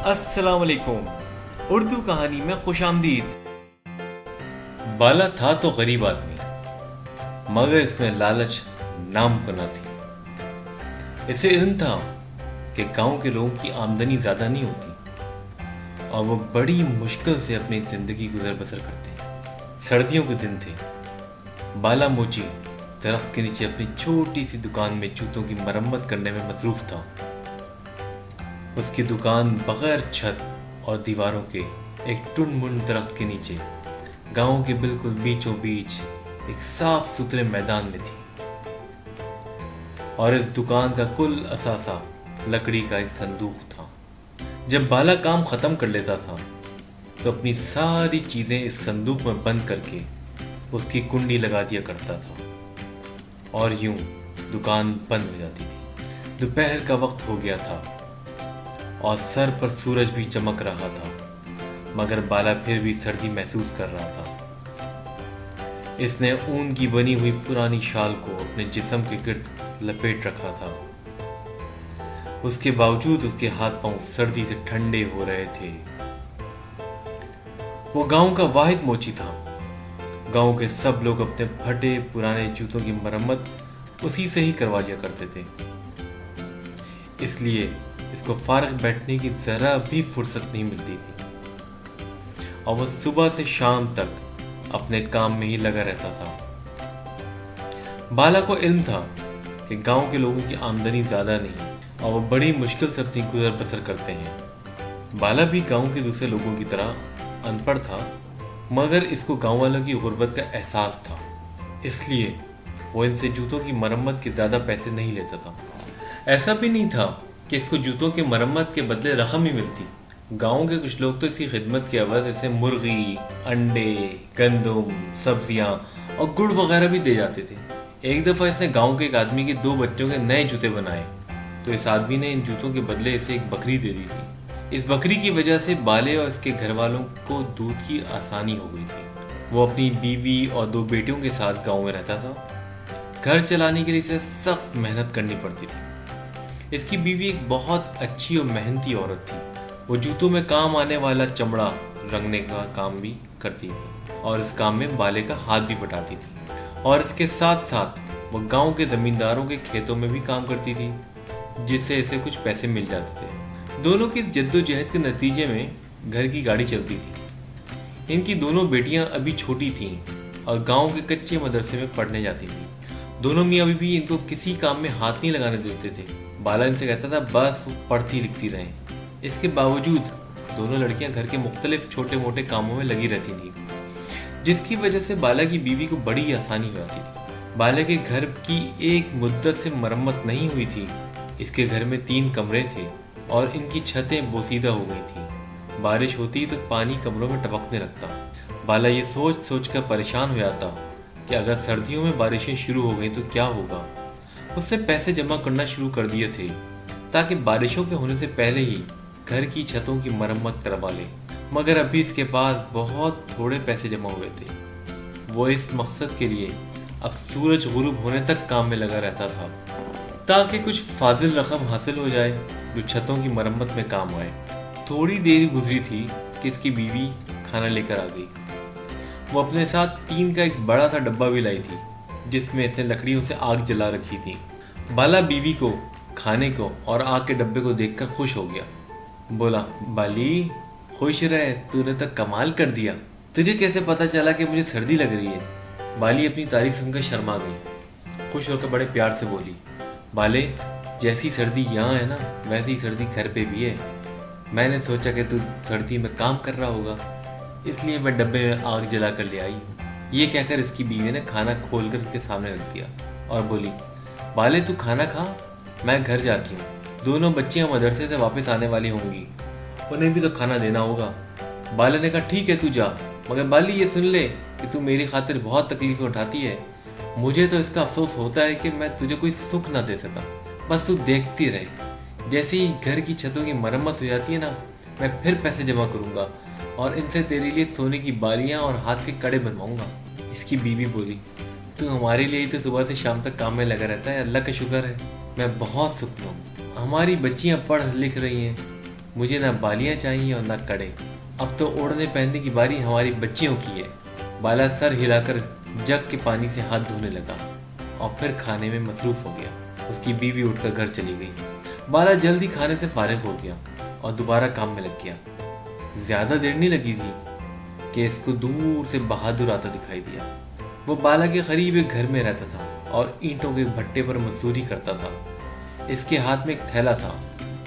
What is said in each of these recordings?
السلام علیکم۔ اردو کہانی میں خوش آمدید۔ بالا تھا تو غریب آدمی، مگر اس میں لالچ نام کو نہ تھی۔ اسے علم تھا کہ گاؤں کے لوگوں کی آمدنی زیادہ نہیں ہوتی اور وہ بڑی مشکل سے اپنی زندگی گزر بسر کرتے ہیں۔ سردیوں کے دن تھے۔ بالا موچی درخت کے نیچے اپنی چھوٹی سی دکان میں جوتوں کی مرمت کرنے میں مصروف تھا۔ اس کی دکان بغیر چھت اور دیواروں کے ایک ٹنڈ منڈ درخت کے نیچے گاؤں کے بالکل بیچوں بیچ ایک صاف ستھرے میدان میں تھی، اور اس دکان کا کل اثاثہ لکڑی کا ایک صندوق تھا۔ جب بالا کام ختم کر لیتا تھا تو اپنی ساری چیزیں اس صندوق میں بند کر کے اس کی کنڈی لگا دیا کرتا تھا، اور یوں دکان بند ہو جاتی تھی۔ دوپہر کا وقت ہو گیا تھا اور سر پر سورج بھی چمک رہا تھا، مگر بالا پھر بھی سردی محسوس کر رہا تھا۔ اس نے اون کی بنی ہوئی پرانی شال کو اپنے جسم کے گرد لپیٹ رکھا تھا۔ اس کے باوجود اس کے ہاتھ پاؤں سردی سے ٹھنڈے ہو رہے تھے۔ وہ گاؤں کا واحد موچی تھا۔ گاؤں کے سب لوگ اپنے پھٹے پرانے جوتوں کی مرمت اسی سے ہی کروا لیا کرتے تھے، اس لیے اس کو فارغ بیٹھنے کی ذرا بھی فرصت نہیں ملتی تھی، اور وہ صبح سے شام تک اپنے کام میں ہی لگا رہتا تھا۔ بالا کو علم تھا کہ گاؤں کے لوگوں کی آمدنی زیادہ نہیں اور وہ بڑی مشکل سے اپنی گزر بسر کرتے ہیں۔ بالا بھی گاؤں کے دوسرے لوگوں کی طرح ان پڑھ تھا، مگر اس کو گاؤں والوں کی غربت کا احساس تھا، اس لیے وہ ان سے جوتوں کی مرمت کے زیادہ پیسے نہیں لیتا تھا۔ ایسا بھی نہیں تھا کہ اس کو جوتوں کی مرمت کے بدلے رقم ہی ملتی۔ گاؤں کے کچھ لوگ تو اس کی خدمت کے عوض اسے مرغی، انڈے، گندم، سبزیاں اور گڑ وغیرہ بھی دے جاتے تھے۔ ایک دفعہ اس نے گاؤں کے ایک آدمی کے 2 بچوں کے نئے جوتے بنائے تو اس آدمی نے ان جوتوں کے بدلے اسے ایک بکری دے دی تھی۔ اس بکری کی وجہ سے بالے اور اس کے گھر والوں کو دودھ کی آسانی ہو گئی تھی۔ وہ اپنی بیوی اور 2 بیٹیوں کے ساتھ گاؤں میں رہتا تھا۔ گھر چلانے کے لیے اسے سخت محنت کرنی پڑتی تھی۔ اس کی بیوی ایک بہت اچھی اور محنتی عورت تھی۔ وہ جوتوں میں کام آنے والا چمڑا رنگنے کا کام بھی کرتی تھی اور اس کام میں بالے کا ہاتھ بھی بٹاتی تھی، اور اس کے ساتھ ساتھ وہ گاؤں کے زمینداروں کے کھیتوں میں بھی کام کرتی تھی، جس سے اسے کچھ پیسے مل جاتے تھے۔ دونوں کی اس جد و جہد کے نتیجے میں گھر کی گاڑی چلتی تھی۔ ان کی دونوں بیٹیاں ابھی چھوٹی تھیں اور گاؤں کے کچے مدرسے میں پڑھنے جاتی تھیں۔ دونوں میاں بیوی ان کو کسی کام میں ہاتھ نہیں لگانے دیتے تھے۔ بالا ان سے کہتا تھا بس وہ پڑھتی لکھتی رہیں۔ اس کے باوجود دونوں لڑکیاں گھر کے مختلف چھوٹے موٹے کاموں میں لگی رہتی تھیں، جس کی وجہ سے بالا کی بیوی کو بڑی آسانی ہو جاتی تھی۔ بالا کے گھر کی ایک مدت سے مرمت نہیں ہوئی تھی۔ اس کے گھر میں 3 کمرے تھے اور ان کی چھتیں بوسیدہ ہو گئی تھیں۔ بارش ہوتی تو پانی کمروں میں ٹپکنے لگتا۔ بالا یہ سوچ سوچ کر پریشان ہو جاتا کہ اگر سردیوں میں بارشیں شروع ہو گئیں تو کیا ہوگا۔ اس نے پیسے جمع کرنا شروع کر دیے تھے تاکہ بارشوں کے ہونے سے پہلے ہی گھر کی چھتوں کی مرمت کروا لے، مگر ابھی اس کے پاس بہت تھوڑے پیسے جمع ہوئے تھے۔ وہ اس مقصد کے لیے اب سورج غروب ہونے تک کام میں لگا رہتا تھا تاکہ کچھ فاضل رقم حاصل ہو جائے جو چھتوں کی مرمت میں کام آئے۔ تھوڑی دیر گزری تھی کہ اس کی بیوی کھانا لے کر آ گئی۔ وہ اپنے ساتھ 3 کا ایک بڑا سا ڈبہ بھی لائی تھی جس میں اس نے لکڑیوں سے آگ جلا رکھی تھی۔ بالا بیوی کو، کھانے کو اور آگ کے ڈبے کو دیکھ کر خوش ہو گیا۔ بولا بالی خوش رہے، تو نے تو کمال کر دیا۔ تجھے کیسے پتا چلا کہ مجھے سردی لگ رہی ہے؟ بالی اپنی تعریف سن کر شرما گئی۔ خوش ہو کر بڑے پیار سے بولی، بالے جیسی سردی یہاں ہے نا ویسی سردی گھر پہ بھی ہے۔ میں نے سوچا کہ تو سردی میں کام کر رہا ہوگا، اس لیے میں ڈبے میں آگ جلا کر لے آئی۔ یہ کہہ کر اس کی بیوی نے کھانا کھول کر اس کے سامنے رکھ دیا اور بولی، بالے تو کھانا کھا، میں گھر جاتی ہوں۔ دونوں بچیاں مدرسے سے واپس آنے والی ہوں گی، انہیں بھی تو کھانا دینا ہوگا۔ بالے نے کہا ٹھیک ہے تو جا، مگر بالی یہ سن لے کہ تو میری خاطر بہت تکلیفیں اٹھاتی ہے۔ مجھے تو اس کا افسوس ہوتا ہے کہ میں تجھے کوئی سکھ نہ دے سکا۔ بس تو دیکھتی رہے، جیسے ہی گھر کی چھتوں کی مرمت ہو جاتی ہے نا، میں پھر پیسے جمع کروں گا اور ان سے تیرے لیے سونے کی بالیاں اور ہاتھ کے کڑے بنواؤں گا۔ اس کی بیوی بولی، تو ہمارے لیے تو صبح سے شام تک کام میں لگا رہتا ہے، اللہ کا شکر ہے، میں بہت سکھ ہوں۔ ہماری بچیاں پڑھ لکھ رہی ہیں، मुझे ना बालियां चाहिए और ना कड़े। अब तो ओढ़ने पहनने की बारी हमारी बच्चियों की है। बाला सर हिलाकर जग के पानी से हाथ धोने लगा और फिर खाने में मसरूफ हो गया। उसकी बीवी उठकर घर चली गई। बाला जल्दी खाने से फारिग हो गया और दोबारा काम में लग गया। ज्यादा देर नहीं लगी थी कि इसको दूर से बहादुर आता दिखाई दिया। वो बाला के करीब एक घर में रहता था और ईंटों के भट्टे पर मजदूरी करता था। इसके हाथ में एक थैला था।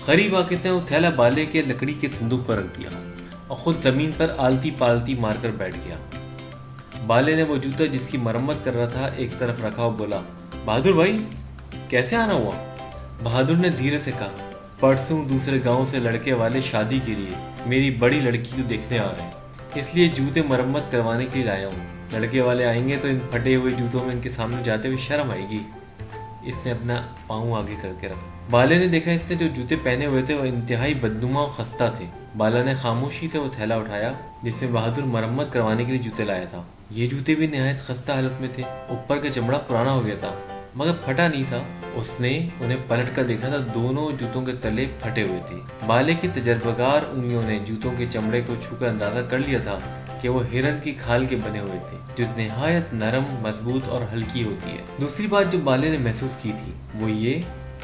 करीब आके उसने वो थैला बाले के लकड़ी के संदूक पर रख दिया और खुद जमीन पर आलती पालती मारकर बैठ गया। बाले ने वो जूता जिसकी मरम्मत कर रहा था एक तरफ रखा और बोला, बहादुर भाई कैसे आना हुआ? बहादुर ने धीरे से कहा, परसों दूसरे गांव से लड़के वाले शादी के लिए मेरी बड़ी लड़की को देखने आ रहे हैं, इसलिए जूते मरम्मत करवाने के लिए लाया हूँ। लड़के वाले आएंगे तो इन फटे हुए जूतों में इनके सामने जाते हुए शर्म आएगी। इसने अपना पाँव आगे करके रखा। बाले ने देखा इसने जो जूते पहने हुए थे वो इंतहाई बदनुमा और खस्ता थे। बाला ने खामोशी से वो थैला उठाया जिसमें बहादुर मरम्मत करवाने के लिए जूते लाया था। ये जूते भी निहायत खस्ता हालत में थे। ऊपर का चमड़ा पुराना हो गया था मगर फटा नहीं था। उसने उन्हें पलट कर देखा था, दोनों जूतों के तले फटे हुए थे। बाले की तजर्बाकार उंगलियों ने जूतों के चमड़े को छूकर अंदाजा कर लिया था कि वो हिरन की खाल के बने हुए थे जो निहायत नरम, मजबूत और हल्की होती है। दूसरी बात जो बाले ने महसूस की थी वो ये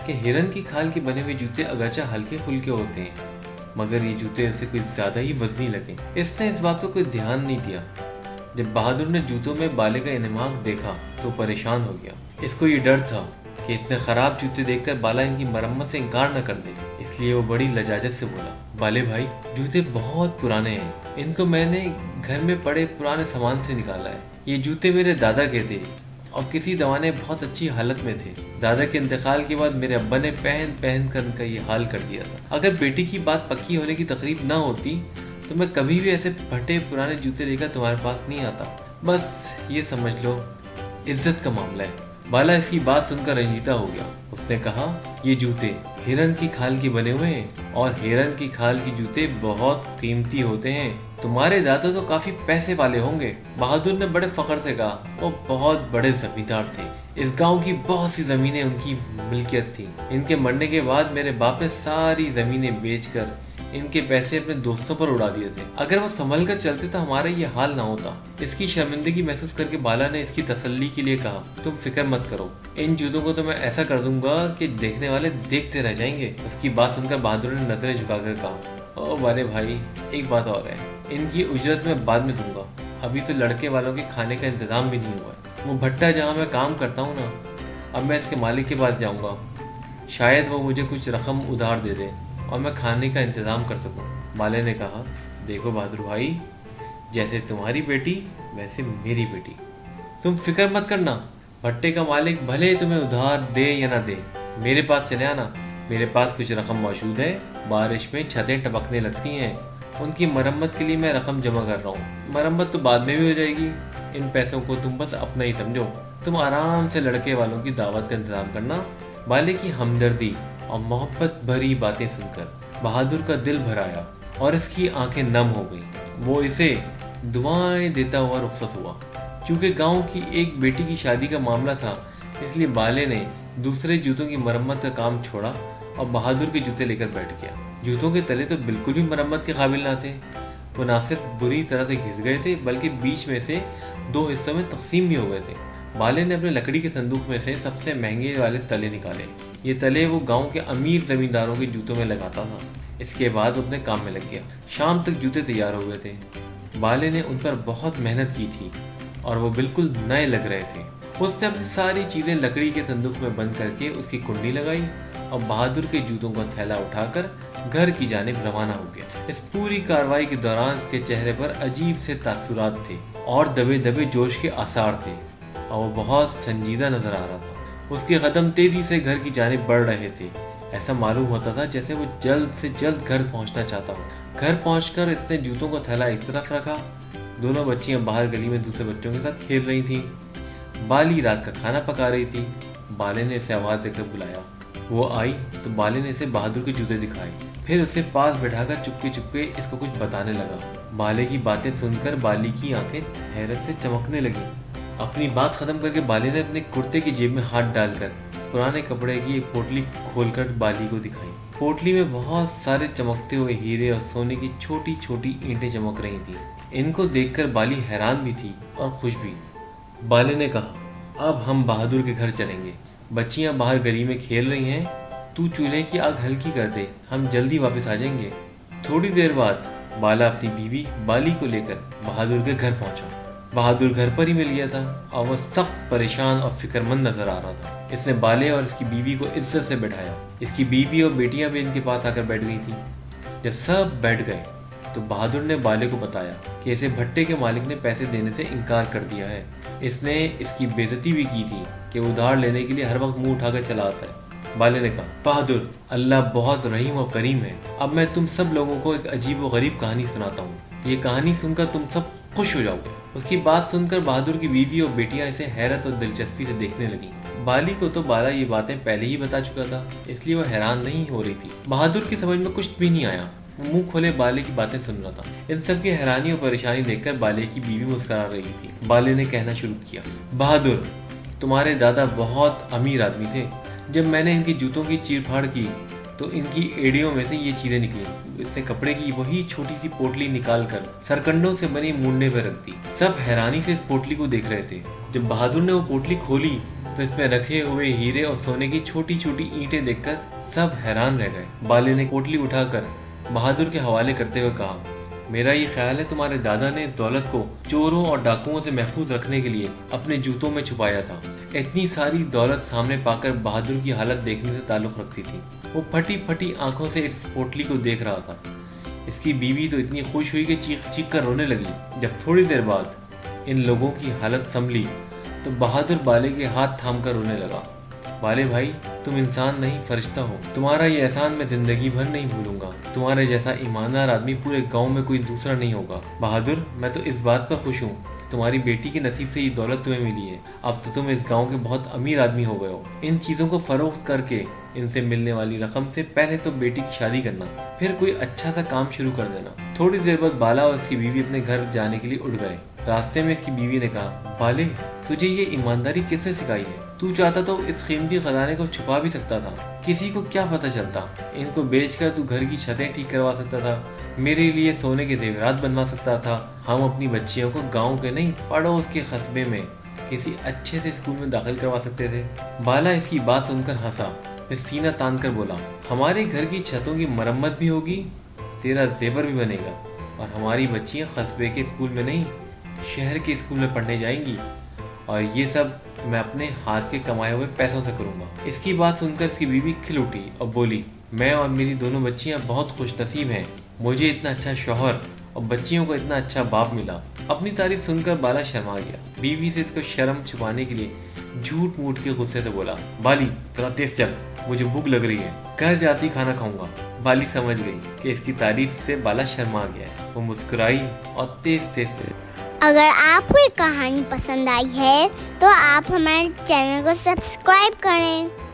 कि हिरन की खाल के बने हुए जूते अगरचे हल्के फुल्के होते हैं मगर ये जूते उसे कुछ ज्यादा ही वजनी लगे। इसने इस बात पर कोई ध्यान नहीं दिया। जब बहादुर ने जूतों में बाले का इनमाक देखा तो परेशान हो गया। इसको ये डर था कि इतने खराब जूते देखकर बाला इनकी मरम्मत से इनकार न कर दे, इसलिए वो बड़ी लजाजत से बोला, बाले भाई जूते बहुत पुराने हैं, इनको मैंने घर में पड़े पुराने सामान से निकाला है। ये जूते मेरे दादा के थे और किसी जमाने बहुत अच्छी हालत में थे। दादा के इंतकाल के बाद मेरे अब्बा ने पहन पहन कर इनका ये हाल कर दिया था। अगर बेटी की बात पक्की होने की तकलीफ न होती तो मैं कभी भी ऐसे फटे पुराने जूते लेकर तुम्हारे पास नहीं आता। बस ये समझ लो इज्जत का मामला है। बाला इसकी बात सुनकर रंजीता हो गया। उसने कहा, ये जूते हिरन की खाल के बने हुए हैं और हिरन की खाल के जूते बहुत कीमती होते हैं। तुम्हारे दादा तो काफी पैसे वाले होंगे। बहादुर ने बड़े फख्र से कहा, वो बहुत बड़े जमींदार थे। इस गांव की बहुत सी जमीनें उनकी मिल्कियत थी। इनके मरने के बाद मेरे बाप ने सारी जमीनें बेचकर इनके पैसे अपने दोस्तों पर उड़ा दिए थे। अगर वो संभल कर चलते तो हमारा ये हाल ना होता। इसकी शर्मिंदगी महसूस करके बाला ने इसकी तसल्ली के लिए कहा, तुम फिक्र मत करो, इन जूतों को तो मैं ऐसा कर दूंगा कि देखने वाले देखते रह जाएंगे। उसकी बात सुनकर बहादुर ने नजरें झुकाकर कहा, ओ बाले भाई एक बात और है, इनकी उजरत मैं बाद में दूंगा। अभी तो लड़के वालों के खाने का इंतजाम भी नहीं हुआ है। वो भट्टा जहाँ मैं काम करता हूँ ना, अब मैं इसके मालिक के पास जाऊंगा, शायद वो मुझे कुछ रकम उधार दे दे और मैं खाने का इंतजाम कर सकूं। बाले ने कहा, देखो बहादुर भाई, जैसे तुम्हारी बेटी वैसे मेरी बेटी, तुम फिक्र मत करना। भट्टे का मालिक भले तुम्हें उधार दे या ना दे, मेरे पास चले आना। मेरे पास कुछ रकम मौजूद है। बारिश में छतें टपकने लगती हैं, उनकी मरम्मत के लिए मैं रकम जमा कर रहा हूँ। मरम्मत तो बाद में भी हो जाएगी। इन पैसों को तुम बस अपना ही समझो। तुम आराम से लड़के वालों की दावत का इंतजाम करना। बाले की हमदर्दी और मोहब्बत भरी बातें सुनकर बहादुर का दिल भर आया और इसकी आंखें नम हो गईं। वो इसे दुआएं देता हुआ रुखसत हुआ। चूंकि गांव की एक बेटी की शादी का मामला था, इसलिए बाले ने दूसरे जूतों की मरम्मत का काम छोड़ा और बहादुर के जूते लेकर बैठ गया। जूतों के तले तो बिल्कुल भी मरम्मत के काबिल ना थे। वो न सिर्फ बुरी तरह से घिस गए थे बल्कि बीच में से दो हिस्सों में तकसीम भी हो गए थे। बाले ने अपने लकड़ी के संदूक में से सबसे महंगे वाले तले निकाले। ये तले वो गांव के अमीर जमींदारों के जूतों में लगाता था। इसके बाद अपने काम में लग गया। शाम तक जूते तैयार हो गए थे। बाले ने उन पर बहुत मेहनत की थी और वो बिल्कुल नए लग रहे थे। उसने अपनी सारी चीजें लकड़ी के संदूक में बंद करके उसकी कुंडी लगाई और बहादुर के जूतों का थैला उठाकर घर की जानिब रवाना हो गया। इस पूरी कार्रवाई के दौरान उसके चेहरे पर अजीब से तासुरात थे और दबे दबे जोश के आसार थे और वो बहुत संजीदा नजर आ रहा था। उसके कदम तेजी से घर की जानिब बढ़ रहे थे। ऐसा मालूम होता था जैसे वो जल्द से जल्द घर पहुंचना चाहता हो। घर पहुंचकर इसने जूतों का थैला एक तरफ रखा। दोनों बच्चियां बाहर गली में दूसरे बच्चों के साथ खेल रही थी। बाली रात का खाना पका रही थी। बाले ने इसे आवाज देकर बुलाया। वो आई तो बाले ने इसे बहादुर के जूते दिखाए। फिर उसे पास बैठाकर चुपके चुपके इसको कुछ बताने लगा। बाले की बातें सुनकर बाली की आंखें हैरत से चमकने लगी। अपनी बात खत्म करके बाले ने अपने कुर्ते की जेब में हाथ डालकर पुराने कपड़े की एक पोटली खोलकर बाली को दिखाई। पोटली में बहुत सारे चमकते हुए हीरे और सोने की छोटी छोटी ईंटें चमक रही थी। इनको देखकर बाली हैरान भी थी और खुश भी। बाले ने कहा, अब हम बहादुर के घर चलेंगे। बच्चियां बाहर गली में खेल रही हैं, तू चूल्हे की आग हल्की कर दे, हम जल्दी वापस आ जाएंगे। थोड़ी देर बाद बाला अपनी बीवी बाली को लेकर बहादुर के घर पहुंचा। बहादुर घर पर ही मिल गया था और वह सख्त परेशान और फिक्रमंद नजर आ रहा था। इसने बाले और इसकी बीवी को इज्जत से बैठाया। इसकी बीवी और बेटियां भी इनके पास आकर बैठ गई थी। जब सब बैठ गए तो बहादुर ने बाले को बताया कि इसे भट्टे के मालिक ने पैसे देने से इनकार कर दिया है। इसने इसकी बेइज्जती भी की थी कि उधार लेने के लिए हर वक्त मुंह उठाकर चला आता है। बाले ने कहा, बहादुर, अल्लाह बहुत रहीम और करीम है। अब मैं तुम सब लोगों को एक अजीब व गरीब कहानी सुनाता हूँ। ये कहानी सुनकर तुम सब खुश हो जाओगे। उसकी बात सुनकर बहादुर की बीवी और बेटियां इसे हैरत और दिलचस्पी से देखने लगी। बाली को तो बाला ये बातें पहले ही बता चुका था, इसलिए वो हैरान नहीं हो रही थी। बहादुर की समझ में कुछ भी नहीं आया। वो मुंह खोले बाले की बातें सुन रहा था। इन सब की हैरानी और परेशानी देखकर बाले की बीवी मुस्कुरा रही थी। बाले ने कहना शुरू किया, बहादुर, तुम्हारे दादा बहुत अमीर आदमी थे। जब मैंने इनके जूतों की चीरफाड़ की तो इनकी एड़ियों में से ये चीजें निकली। इसने कपड़े की वही छोटी सी पोटली निकालकर सरकंडों से बनी मुंडे पर रख दी। सब हैरानी से इस पोटली को देख रहे थे। जब बहादुर ने वो पोटली खोली तो इसमें रखे हुए हीरे और सोने की छोटी छोटी ईंटें देखकर सब हैरान रह गए। बाले ने पोटली उठाकर बहादुर के हवाले करते हुए कहा, मेरा ये ख्याल है तुम्हारे दादा ने दौलत को चोरों और डाकुओं से महफूज रखने के लिए अपने जूतों में छुपाया था। इतनी सारी दौलत सामने पाकर बहादुर की हालत देखने से ताल्लुक रखती थी। वो फटी फटी आंखों से इस पोटली को देख रहा था। इसकी बीवी तो इतनी खुश हुई कि चीख चीख कर रोने लगी। जब थोड़ी देर बाद इन लोगों की हालत संभली तो बहादुर बाले के हाथ थाम कर रोने लगा। बाले भाई, तुम इंसान नहीं फरिश्ता हो। तुम्हारा ये एहसान मैं जिंदगी भर नहीं भूलूंगा। तुम्हारे जैसा ईमानदार आदमी पूरे गांव में कोई दूसरा नहीं होगा। बहादुर, मैं तो इस बात पर खुश हूँ कि तुम्हारी बेटी के नसीब से ये दौलत तुम्हें मिली है। अब तो तुम इस गांव के बहुत अमीर आदमी हो गए हो। इन चीजों को फरोख्त करके इनसे मिलने वाली रकम से पहले तो बेटी की शादी करना, फिर कोई अच्छा सा काम शुरू कर देना। थोड़ी देर बाद बाला और इसकी बीवी अपने घर जाने के लिए उठ गए। रास्ते में इसकी बीवी ने कहा, बाले, तुझे ये ईमानदारी किसने सिखाई है? तू चाहता तो इस कीमती खजाने को छुपा भी सकता था। किसी को क्या पता चलता। इनको बेचकर तू घर की छतें ठीक करवा सकता था, मेरे लिए सोने के जेवरात बनवा सकता था। हम अपनी बच्चियों को गांव के नहीं पड़ोस के कस्बे में किसी अच्छे से स्कूल में दाखिल करवा सकते थे। बाला इसकी बात सुनकर हंसा, फिर सीना तान कर बोला, हमारे घर की छतों की मरम्मत भी होगी, तेरा जेवर भी बनेगा और हमारी बच्चियां कस्बे के स्कूल में नहीं शहर के स्कूल में पढ़ने जाएंगी, और ये सब मैं अपने हाथ के कमाए हुए पैसों से करूंगा। इसकी बात सुनकर इसकी बीवी खिल उठी और बोली, मैं और मेरी दोनों बच्चियां बहुत खुश नसीब हैं। मुझे इतना अच्छा शौहर और बच्चियों को इतना अच्छा बाप मिला। अपनी तारीफ सुनकर बाला शर्मा गया। बीवी से इसको शर्म छुपाने के लिए झूठ मूठ के गुस्से से बोला, बाली, थोड़ा तेज चल, मुझे भूख लग रही है, घर जाती खाना खाऊंगा। बाली समझ गई कि इसकी तारीफ से बाला शर्मा गया है। वो मुस्कुराई और तेज तेज अगर आपको ये कहानी पसंद आई है तो आप हमारे चैनल को सब्सक्राइब करें।